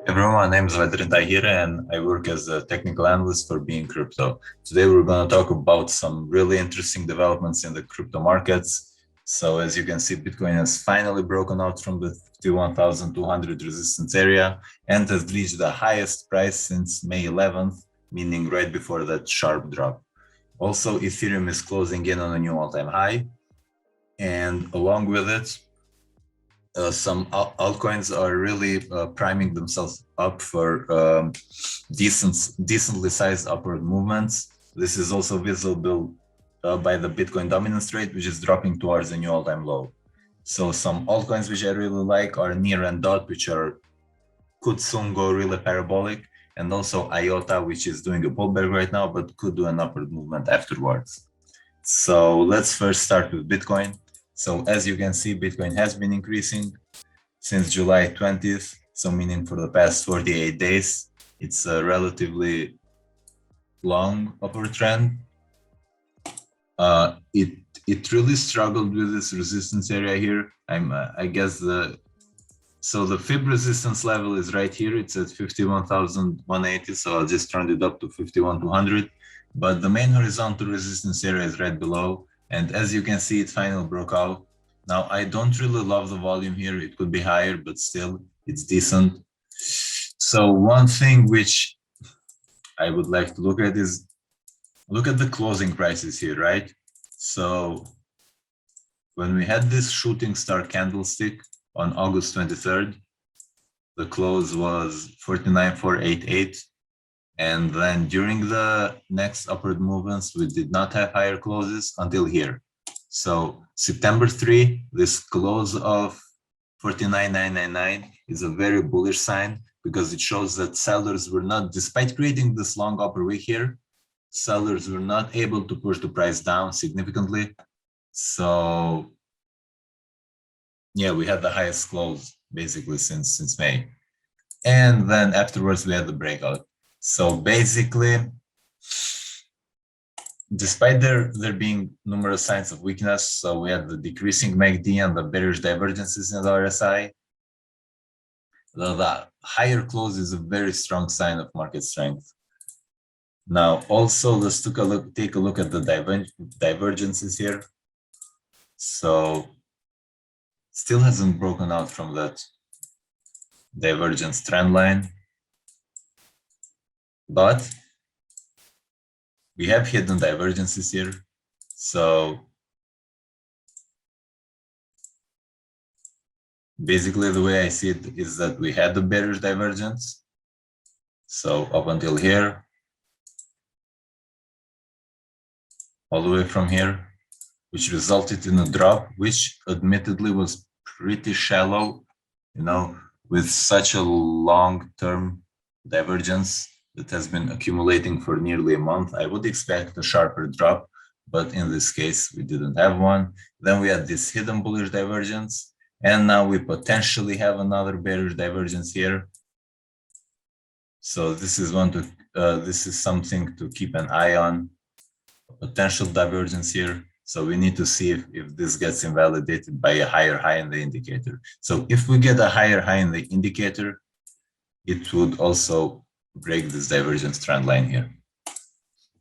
Everyone, my name is Vedran Tahir and I work as a technical analyst for BeInCrypto. Today we're going to talk about some really interesting developments in the crypto markets. So as you can see, Bitcoin has finally broken out from the 51,200 resistance area and has reached the highest price since May 11th, meaning right before that sharp drop. Also, Ethereum is closing in on a new all-time high, and along with it, some altcoins are really priming themselves up for decently sized upward movements. This is also visible by the Bitcoin dominance rate, which is dropping towards a new all-time low. So some altcoins which I really like are Near and Dot, which could soon go really parabolic, and also IOTA, which is doing a pullback right now, but could do an upward movement afterwards. So let's first start with Bitcoin. So as you can see, Bitcoin has been increasing since July 20th, so meaning for the past 48 days. It's a relatively long upward trend. It really struggled with this resistance area here. I guess the fib resistance level is right here. It's at 51,180, so I'll just turn it up to 51,200. But the main horizontal resistance area is right below, and as you can see, it finally broke out. Now, I don't really love the volume here. It could be higher, but still, it's decent. So one thing which I would like to look at is look at the closing prices here, right? So when we had this shooting star candlestick on August 23rd, the close was 49,488. And then during the next upward movements, we did not have higher closes until here. So September 3, this close of 49,999 is a very bullish sign because it shows that sellers were not, despite creating this long upper wick here, sellers were not able to push the price down significantly. So yeah, we had the highest close basically since May. And then afterwards we had the breakout. So basically, despite there being numerous signs of weakness, so we had the decreasing MACD and the bearish divergences in the RSI, the higher close is a very strong sign of market strength. Now, also, let's take a look at the divergences here. So, still hasn't broken out from that divergence trend line, but we have hidden divergences here. So basically the way I see it is that we had the bearish divergence. So up until here, all the way from here, which resulted in a drop, which admittedly was pretty shallow, you know, with such a long-term divergence that has been accumulating for nearly a month. I would expect a sharper drop, but in this case, we didn't have one. Then we had this hidden bullish divergence, and now we potentially have another bearish divergence here. So this is something to keep an eye on, potential divergence here. So we need to see if this gets invalidated by a higher high in the indicator. So if we get a higher high in the indicator, it would also break this divergence trend line here.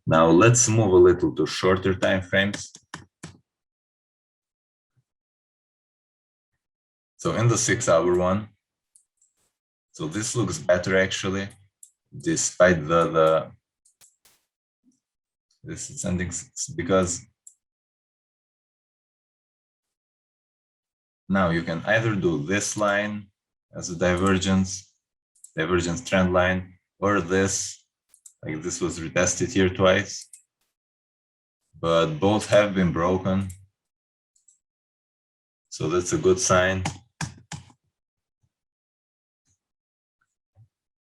Now let's move a little to shorter time frames. So in the 6-hour one, so this looks better actually, despite this is ending, because now you can either do this line as a divergence trend line, or this, like this was retested here twice, but both have been broken. So that's a good sign.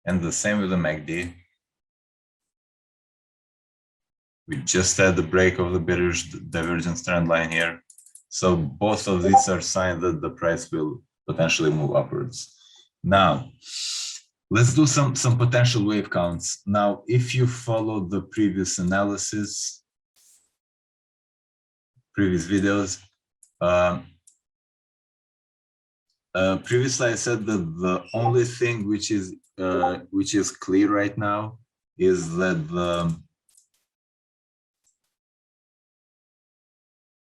And the same with the MACD. We just had the break of the bearish divergence trend line here. So both of these are signs that the price will potentially move upwards. Now, let's do some potential wave counts. Now, if you followed the previous analysis, previous videos, Previously, I said that the only thing which is clear right now is that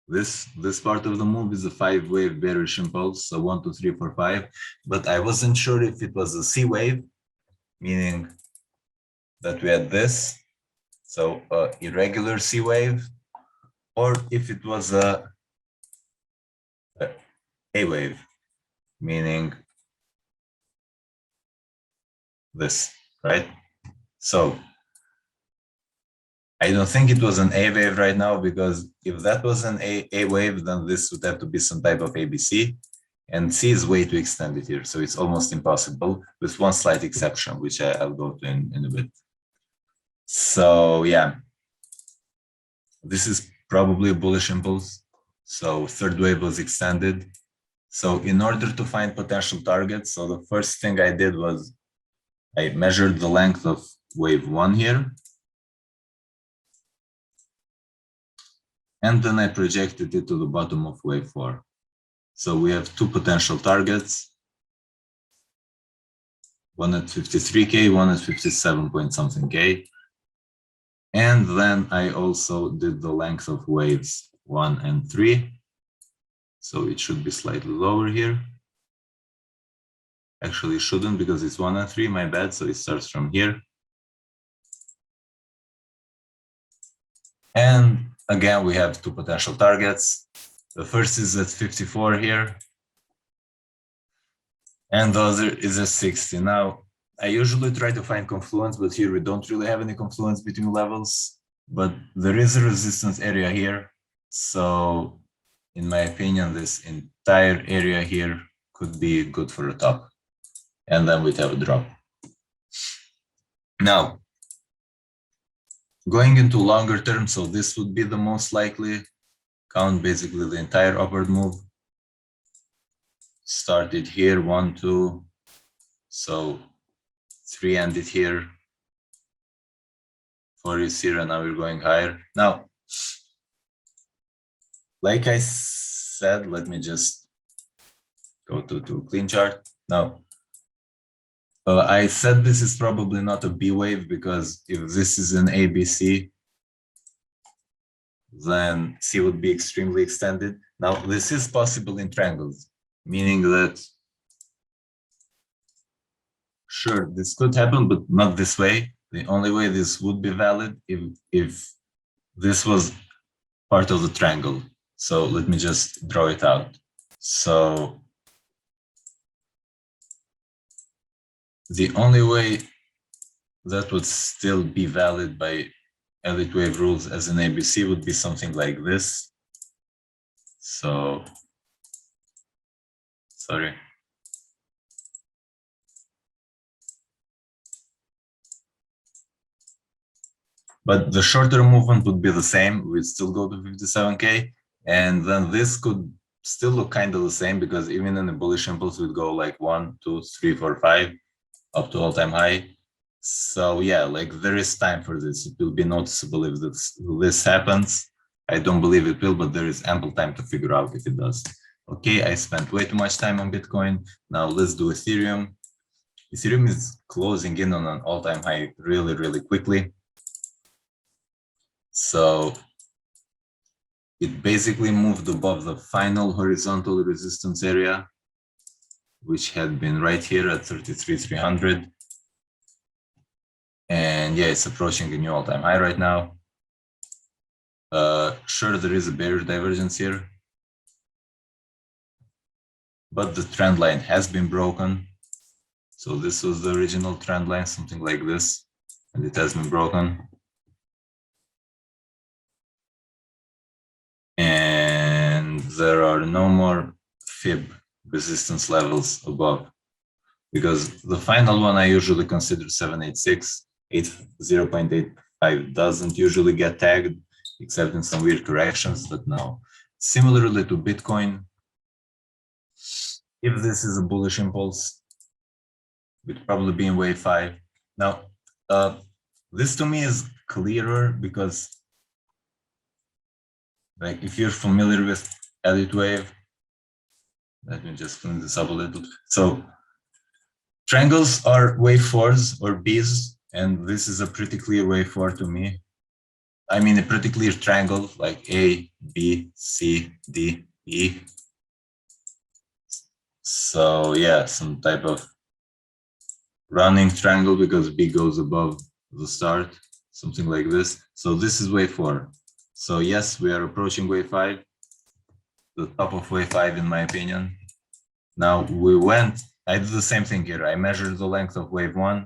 this part of the move is a 5-wave bearish impulse, so 1, 2, 3, 4, 5. But I wasn't sure if it was a C wave, meaning that we had this, so irregular C wave, or if it was a wave, meaning this, right? So I don't think it was an A wave right now, because if that was an A wave, then this would have to be some type of ABC, and C is way too extended here, so it's almost impossible, with one slight exception, which I'll go to in a bit. So yeah, this is probably a bullish impulse. So third wave was extended. So in order to find potential targets, so the first thing I did was I measured the length of wave 1 here, and then I projected it to the bottom of wave 4. So we have two potential targets, one at 53K, one at 57 point something K. And then I also did the length of waves 1 and 3. So it should be slightly lower here. Actually, it shouldn't, because it's 1 and 3, my bad. So it starts from here. And again, we have two potential targets. The first is at 54 here, and the other is at 60. Now, I usually try to find confluence, but here we don't really have any confluence between levels, but there is a resistance area here. So in my opinion, this entire area here could be good for a top, and then we'd have a drop. Now, going into longer term, so this would be the most likely, count basically the entire upward move. Started here, 1, 2, so 3 ended here, 4 is here, and now we're going higher. Now, like I said, let me just go to clean chart. Now, I said this is probably not a B wave, because if this is an ABC, then C would be extremely extended. Now, this is possible in triangles, meaning that, sure, this could happen, but not this way. The only way this would be valid if this was part of the triangle. So let me just draw it out. So the only way that would still be valid by elite wave rules as an ABC would be something like this. So, sorry. But the shorter movement would be the same. We'd still go to 57K. And then this could still look kind of the same, because even in a bullish impulse, we'd go like 1, 2, 3, 4, 5, up to all-time high. So yeah, like there is time for this. It will be noticeable if this happens. I don't believe it will, but there is ample time to figure out if it does. Okay, I spent way too much time on Bitcoin. Now let's do Ethereum. Ethereum is closing in on an all-time high really, really quickly. So it basically moved above the final horizontal resistance area, which had been right here at 33,300. And yeah, it's approaching a new all-time high right now. Sure, there is a bearish divergence here, but the trend line has been broken. So this was the original trend line, something like this, and it has been broken. And there are no more fib resistance levels above, because the final one I usually consider 786, 0.85 doesn't usually get tagged, except in some weird corrections. But now, similarly to Bitcoin, if this is a bullish impulse, would probably be in wave 5. Now, this to me is clearer, because like if you're familiar with elite wave, Let me just clean this up a little. So triangles are wave 4s or Bs, and this is a pretty clear wave 4 to me. I mean, a pretty clear triangle like A, B, C, D, E. So yeah, some type of running triangle because B goes above the start, something like this. So this is wave 4. So yes, we are approaching wave 5, the top of wave 5 in my opinion. Now I did the same thing here. I measured the length of wave 1,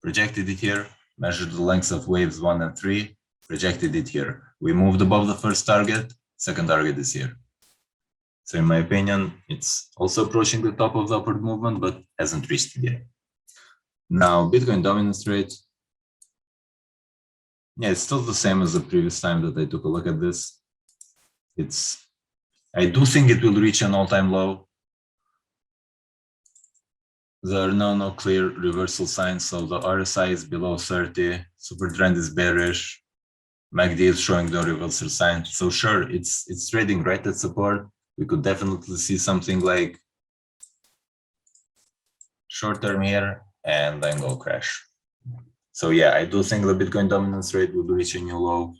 projected it here, measured the lengths of waves 1 and 3, projected it here. We moved above the first target, second target is here. So in my opinion, it's also approaching the top of the upward movement, but hasn't reached it yet. Now, Bitcoin dominance rate. Yeah, it's still the same as the previous time that I took a look at this. I do think it will reach an all-time low. There are no clear reversal signs, so the RSI is below 30, super trend is bearish, MACD is showing no reversal sign. So sure, it's trading right at support. We could definitely see something like short term here and then go crash. So yeah, I do think the Bitcoin dominance rate will reach a new low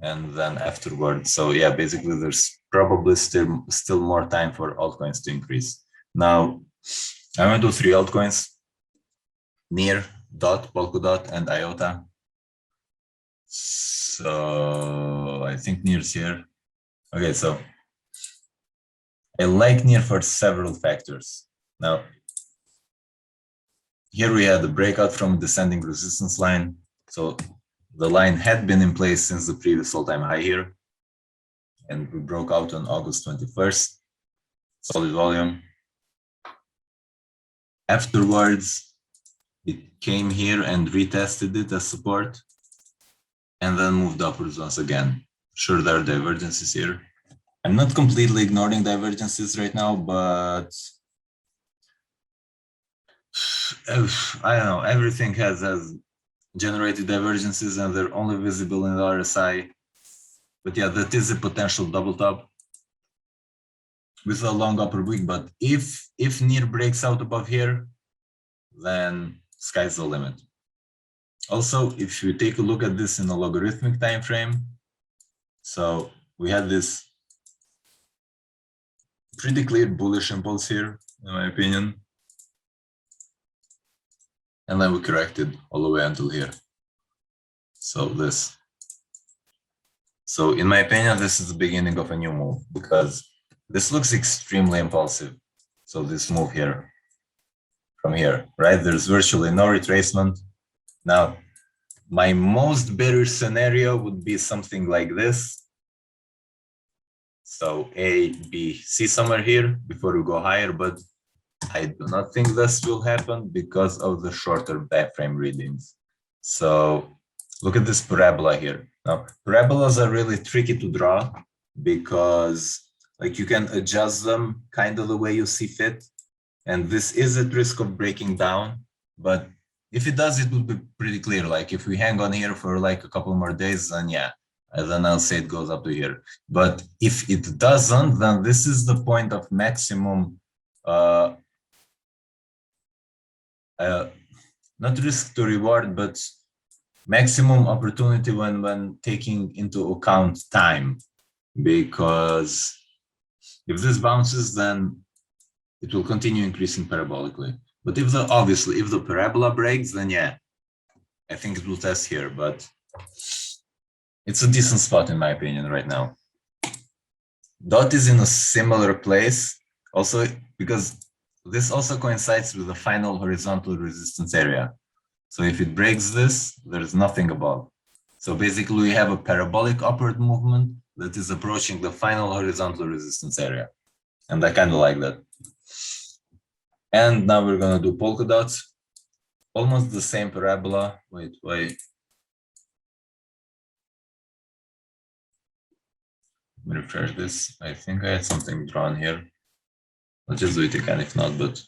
and then afterwards. So yeah, basically there's probably still more time for altcoins to increase. Now, I'm going to do 3 altcoins: Near, Dot, Polkadot, and IOTA. So I think Near's here. Okay, so I like Near for several factors. Now, here we had the breakout from descending resistance line. So the line had been in place since the previous all-time high here. And we broke out on August 21st. Solid volume. Afterwards, it came here and retested it as support and then moved upwards once again. Sure, there are divergences here. I'm not completely ignoring divergences right now, but I don't know, everything has generated divergences and they're only visible in the RSI. But yeah, that is a potential double top with a long upper week. But if Near breaks out above here, then sky's the limit. Also, if you take a look at this in a logarithmic time frame, so we had this pretty clear bullish impulse here, in my opinion. And then we corrected all the way until here. So this. So in my opinion, this is the beginning of a new move because this looks extremely impulsive. So this move here, from here, right? There's virtually no retracement. Now, my most bearish scenario would be something like this. So A, B, C somewhere here before we go higher, but I do not think this will happen because of the shorter time frame readings. So look at this parabola here. Now, parabolas are really tricky to draw because like you can adjust them kind of the way you see fit. And this is at risk of breaking down, but if it does, it will be pretty clear. Like if we hang on here for like a couple more days, then yeah, and then I'll say it goes up to here. But if it doesn't, then this is the point of maximum, not risk to reward, but maximum opportunity when taking into account time. Because if this bounces, then it will continue increasing parabolically. But if the parabola breaks, then yeah, I think it will test here, but it's a decent spot in my opinion right now. Dot is in a similar place also because this also coincides with the final horizontal resistance area. So if it breaks this, there's nothing above. So basically we have a parabolic upward movement that is approaching the final horizontal resistance area. And I kind of like that. And now we're going to do polka dots. Almost the same parabola. Wait. Let me refresh this. I think I had something drawn here. I'll just do it again if not, but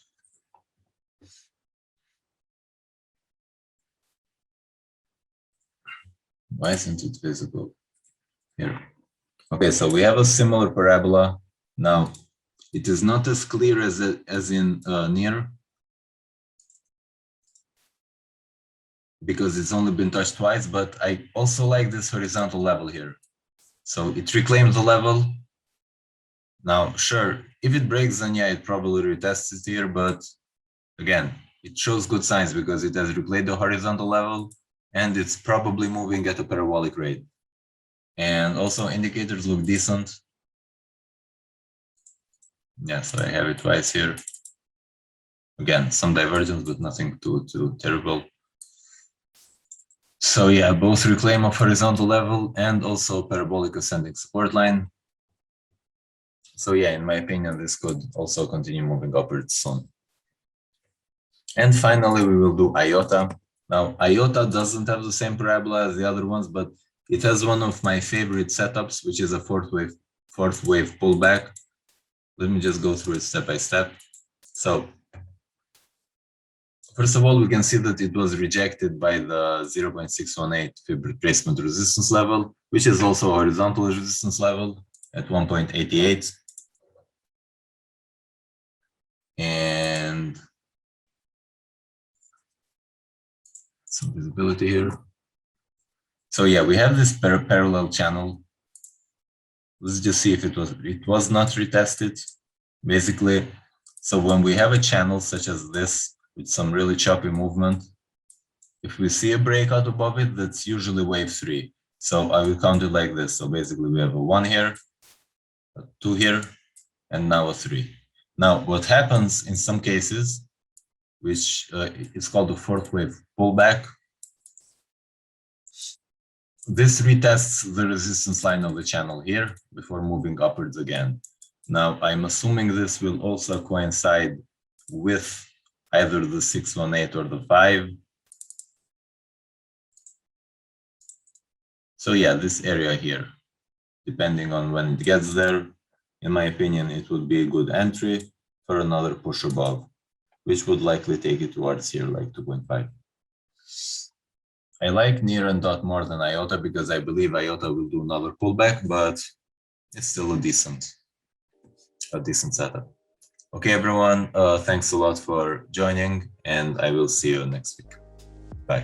why isn't it visible? Here. Okay, so we have a similar parabola. Now, It is not as clear as in near, because it's only been touched twice, but I also like this horizontal level here. So it reclaims the level. Now, sure, if it breaks, then yeah, it probably retests it here, but again, it shows good signs because it has replayed the horizontal level and it's probably moving at a parabolic rate. And also indicators look decent. Yeah, so I have it twice here. Again, some divergence, but nothing too terrible. So yeah, both reclaim of horizontal level and also parabolic ascending support line. So yeah, in my opinion, this could also continue moving upwards soon. And finally, we will do IOTA. Now, IOTA doesn't have the same parabola as the other ones, but it has one of my favorite setups, which is a fourth wave pullback. Let me just go through it step by step. So first of all, we can see that it was rejected by the 0.618 fib retracement resistance level, which is also a horizontal resistance level at 1.88. And some visibility here. So yeah, we have this parallel channel. Let's just see if it was not retested. Basically, so when we have a channel such as this with some really choppy movement, if we see a breakout above it, that's usually wave 3. So I will count it like this. So basically we have a 1 here, a 2 here, and now a 3. Now what happens in some cases, which is called the fourth wave pullback, this retests the resistance line of the channel here before moving upwards again. Now, I'm assuming this will also coincide with either the 618 or the 5. So yeah, this area here, depending on when it gets there, in my opinion, it would be a good entry for another push above, which would likely take it towards here, like 2.5. I like near and dot more than IOTA because I believe IOTA will do another pullback, but it's still a decent setup. Okay, everyone, thanks a lot for joining, and I will see you next week. Bye.